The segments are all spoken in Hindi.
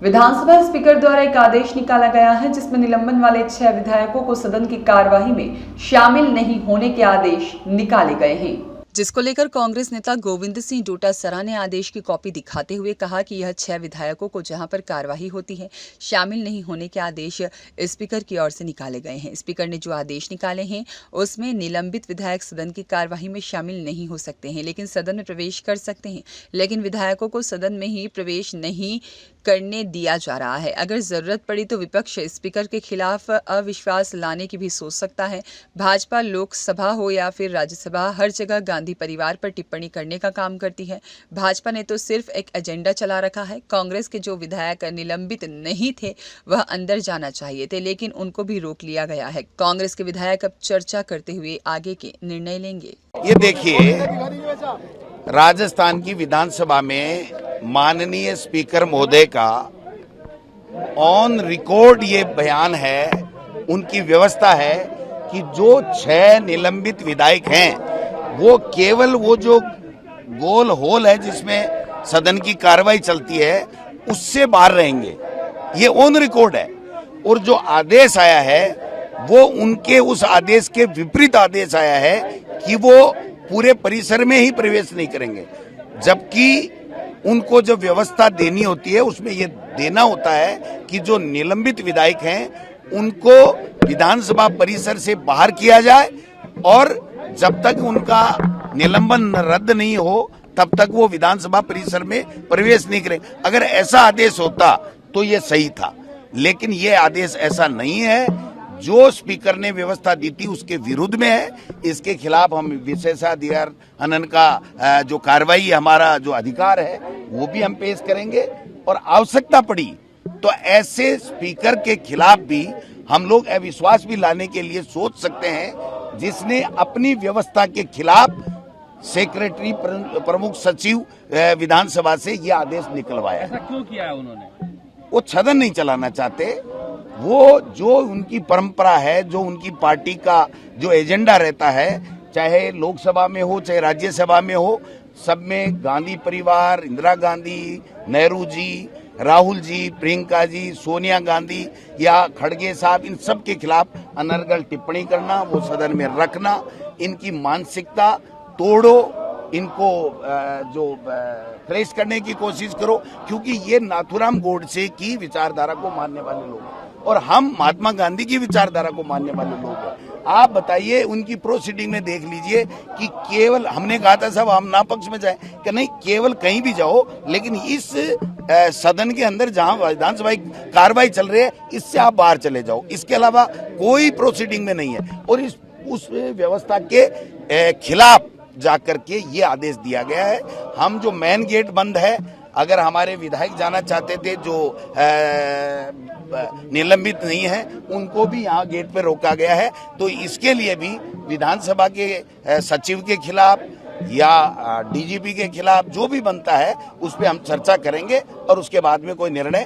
विधानसभा स्पीकर द्वारा एक आदेश निकाला गया है जिसमें निलंबन वाले 6 विधायकों को सदन की कार्यवाही में शामिल नहीं होने के आदेश निकाले गए हैं, जिसको लेकर कांग्रेस नेता गोविंद सिंह डोटासरा ने आदेश की कॉपी दिखाते हुए कहा कि यह 6 विधायकों को जहां पर कार्यवाही होती है शामिल नहीं होने के आदेश स्पीकर की ओर से निकाले गए हैं। स्पीकर ने जो आदेश निकाले हैं उसमें निलंबित विधायक सदन की कार्यवाही में शामिल नहीं हो सकते हैं, लेकिन सदन में प्रवेश कर सकते हैं। लेकिन विधायकों को सदन में ही प्रवेश नहीं करने दिया जा रहा है। अगर जरूरत पड़ी तो विपक्ष स्पीकर के खिलाफ अविश्वास लाने की भी सोच सकता है। भाजपा लोकसभा हो या फिर राज्यसभा, हर जगह गांधी परिवार पर टिप्पणी करने का काम करती है। भाजपा ने तो सिर्फ एक एजेंडा चला रखा है। कांग्रेस के जो विधायक निलंबित नहीं थे वह अंदर जाना चाहिए थे, लेकिन उनको भी रोक लिया गया है। कांग्रेस के विधायक अब चर्चा करते हुए आगे के निर्णय लेंगे। ये देखिए, राजस्थान की विधानसभा में माननीय स्पीकर महोदय का ऑन रिकॉर्ड ये बयान है, उनकी व्यवस्था है कि जो 6 निलंबित विधायक हैं वो केवल वो जो गोल होल है जिसमें सदन की कार्रवाई चलती है उससे बाहर रहेंगे। ये ऑन रिकॉर्ड है। और जो आदेश आया है वो उनके उस आदेश के विपरीत आदेश आया है कि वो पूरे परिसर में ही प्रवेश नहीं करेंगे, जबकि उनको जो व्यवस्था देनी होती है उसमें ये देना होता है कि जो निलंबित विधायक हैं उनको विधानसभा परिसर से बाहर किया जाए और जब तक उनका निलंबन रद्द नहीं हो तब तक वो विधानसभा परिसर में प्रवेश नहीं करें। अगर ऐसा आदेश होता तो ये सही था, लेकिन ये आदेश ऐसा नहीं है। जो स्पीकर ने व्यवस्था दी थी उसके विरुद्ध में है। इसके खिलाफ हम विशेषाधिकार हनन का जो कार्रवाई हमारा जो अधिकार है वो भी हम पेश करेंगे और आवश्यकता पड़ी तो ऐसे स्पीकर के खिलाफ भी हम लोग अविश्वास भी लाने के लिए सोच सकते हैं, जिसने अपनी व्यवस्था के खिलाफ सेक्रेटरी प्रमुख सचिव विधानसभा से ये आदेश निकलवाया। ऐसा क्यों किया है उन्होंने? वो सदन नहीं चलाना चाहते। वो जो उनकी परंपरा है, जो उनकी पार्टी का जो एजेंडा रहता है, चाहे लोकसभा में हो चाहे राज्यसभा में हो, सब में गांधी परिवार, इंदिरा गांधी, नेहरू जी, राहुल जी, प्रियंका जी, सोनिया गांधी या खड़गे साहब, इन सब के खिलाफ अनर्गल टिप्पणी करना, वो सदन में रखना, इनकी मानसिकता तोड़ो, इनको जो फ्रेश करने की कोशिश करो, क्योंकि ये नाथूराम गोडसे की विचारधारा को मानने वाले लोग हैं और हम महात्मा गांधी की विचारधारा को मानने वाले लोग हैं। आप बताइए, उनकी प्रोसीडिंग में देख लीजिए कि केवल हमने कहा था सब हम ना पक्ष में जाए कि नहीं, केवल कहीं भी जाओ लेकिन इस सदन के अंदर जहां विधानसभा कार्रवाई चल रही है इससे आप बाहर चले जाओ। इसके अलावा कोई प्रोसीडिंग में नहीं है और उस व्यवस्था के खिलाफ जाकर के ये आदेश दिया गया है। हम जो मेन गेट बंद है, अगर हमारे विधायक जाना चाहते थे जो निलंबित नहीं है उनको भी यहाँ गेट पे रोका गया है। तो इसके लिए भी विधानसभा के सचिव के खिलाफ या डीजीपी के खिलाफ जो भी बनता है उस पे हम चर्चा करेंगे और उसके बाद में कोई निर्णय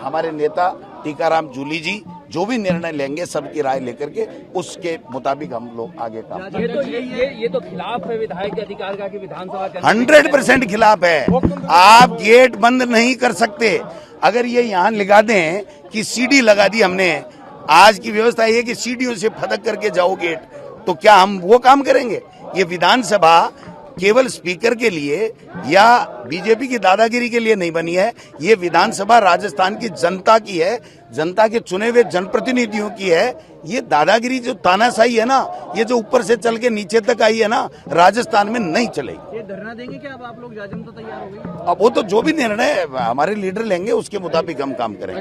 हमारे नेता टीकाराम जूली जी जो भी निर्णय लेंगे सबकी राय लेकर के उसके मुताबिक हम लोग आगे काम। ये तो खिलाफ है विधायक के अधिकार का कि विधानसभा 100% खिलाफ है। आप गेट बंद नहीं कर सकते। अगर ये यहाँ लगा दें कि सीढ़ी लगा दी हमने, आज की व्यवस्था ये कि सीढ़ियों से फटक करके जाओ गेट, तो क्या हम वो काम करेंगे? ये विधानसभा केवल स्पीकर के लिए या बीजेपी की दादागिरी के लिए नहीं बनी है। ये विधानसभा राजस्थान की जनता की है, जनता के चुने हुए जनप्रतिनिधियों की है। ये दादागिरी जो तानाशाही है ना, ये जो ऊपर से चल के नीचे तक आई है ना, राजस्थान में नहीं चलेगी। ये धरना देंगे क्या अब आप लोग? जाजम तो तैयार हो गई। अब वो तो जो भी निर्णय हमारे लीडर लेंगे उसके मुताबिक हम काम करेंगे।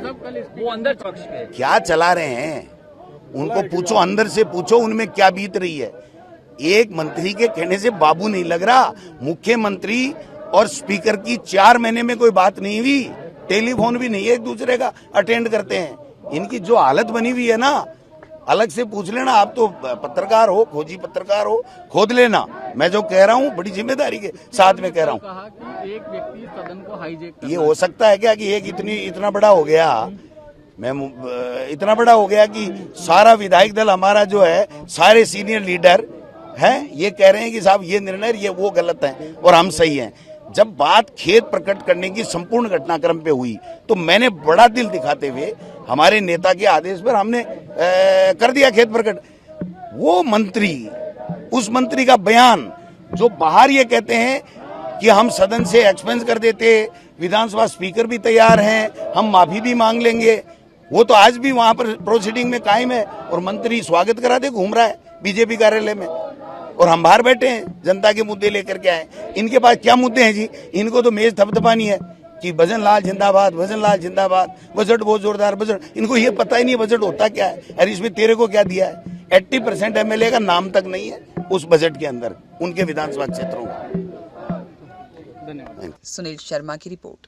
वो अंदर पक्ष के क्या चला रहे हैं उनको पूछो, अंदर से पूछो उनमें क्या बीत रही है। एक मंत्री के कहने से बाबू नहीं लग रहा। मुख्यमंत्री और स्पीकर की 4 महीने में कोई बात नहीं हुई, टेलीफोन भी नहीं, एक दूसरे का अटेंड करते हैं। इनकी जो हालत बनी हुई है ना, अलग से पूछ लेना। आप तो पत्रकार हो, खोजी पत्रकार हो, खोद लेना। मैं जो कह रहा हूँ बड़ी जिम्मेदारी के साथ में कह रहा हूँ। कहा कि एक व्यक्ति सदन को हाईजैक, ये हो सकता है क्या कि एक इतना बड़ा हो गया, मैं इतना बड़ा हो गया कि सारा विधायक दल हमारा जो है, सारे सीनियर लीडर हैं, ये कह रहे हैं कि साहब ये निर्णय ये वो गलत है और हम सही हैं। जब बात खेद प्रकट करने की संपूर्ण घटनाक्रम पे हुई तो मैंने बड़ा दिल दिखाते हुए हमारे नेता के आदेश पर हमने कर दिया खेद प्रकट। वो मंत्री, उस मंत्री का बयान जो बाहर ये कहते हैं कि हम सदन से एक्सपेंस कर देते, विधानसभा स्पीकर भी तैयार हैं, हम माफी भी मांग लेंगे, वो तो आज भी वहां पर प्रोसीडिंग में कायम है और मंत्री स्वागत करा दे घूम रहा है बीजेपी कार्यालय में, और हम बाहर बैठे हैं जनता के मुद्दे लेकर के आए। इनके पास क्या मुद्दे हैं जी? इनको तो मेज थपथपानी है कि भजन लाल जिंदाबाद, भजन लाल जिंदाबाद, बजट बहुत जोरदार बजट। इनको ये पता ही नहीं बजट होता क्या है। अरे इसमें तेरे को क्या दिया है? 80% MLA का नाम तक नहीं है उस बजट के अंदर उनके विधानसभा क्षेत्रों में। सुनील शर्मा की रिपोर्ट।